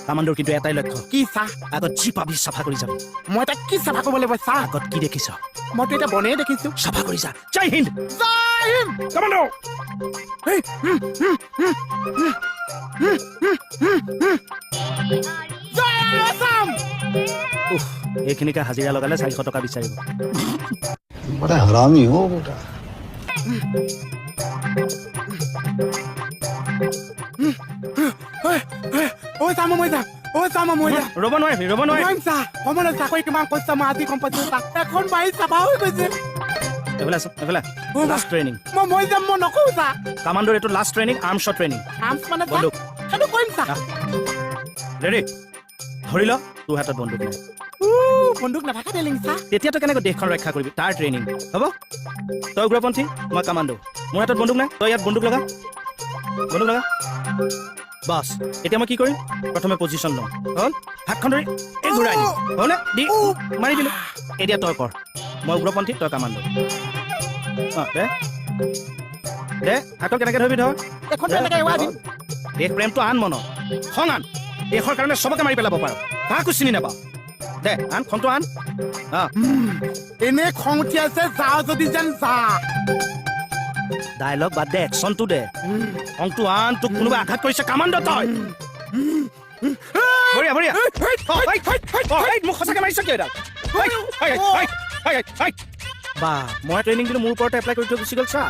কামাণ্ডোৰ কিন্তু এটাই লক্ষ্য কি চা আগত যি পাবি চাফা কৰি যাবি মই তাক কি চাফা কৰিব লাগিব চা আগত কি দেখিছ মইতো এতিয়া বনেই দেখিছো চাফা কৰি যা জয় হিন্দ জয় হিন্দ কামাণ্ডো এই, জয় আসাম উফ এইখিনিকে হাজিৰা লগালে 400 টকা বিচাৰিব बड़ा हरामी हो बेटा ঐ চা মই যা ঐ চা মই যা ৰ'ব নোৱাৰিবি নোৱাৰিম চা সময় চাকৰি কিমান কৈছা মই আজি গম পাইছো চা এখন বাৰী চাফা হৈ গৈছে এইফালে লাষ্ট ট্ৰেইনিং মই যাম মই নকওঁ চা কামাণ্ডোৰ এইটো লাষ্ট ট্ৰেইনিং আৰ্মছৰ ট্ৰেইনিং আৰ্মছ মানে চা বন্দুক সেইটো কৰিম চা ৰেডি ধৰি ল তোৰ হাতত বন্দুক নাই বন্দুক নাথাকে দেলিং চা তেতিয়া তই কেনেকৈ দেশখন ৰক্ষা কৰিবি তাৰ ট্ৰেইনিং হ'ব তই উগ্ৰপন্থী মই কামাণ্ডো মোৰ হাতত বন্দুক নাই তই ইয়াত বন্দুক লগা বাছ এতিয়া মই কি কৰিম প্ৰথমে পজিশ্যন ল'ম হ'ল হাতখন ধৰি এই ঘূৰাই দিম হ'লনে দি মাৰি দিলোঁ এতিয়া তই কৰ মই উগ্ৰপন্থী তই কামাণ্ডো অঁ দে হাতত কেনেকৈ ধৰিবি ধৰ এখন তেনেকে এৱা দিম দেশ প্ৰেমটো আন মনত খং আন দেশৰ কাৰণে চবকে মাৰি পেলাব পাৰ কাকো চিনি নাপাওঁ দে আন খংটো আন অঁ এনে খং উঠি আছে যাওঁ যদি যেন যা ডায়লগ বাদ দে একশ্যনটো দে খংটো আন তোক কোনোবা আঘাত কৰিছে কামাণ্ডো তই বঢ়িয়া মোক সঁচাকে মাৰিছ কিয় এডাল বা মই ট্ৰেইনিং দিলোঁ মোৰ ওপৰতে এপ্লাই কৰি থৈ গুচি গ'ল চা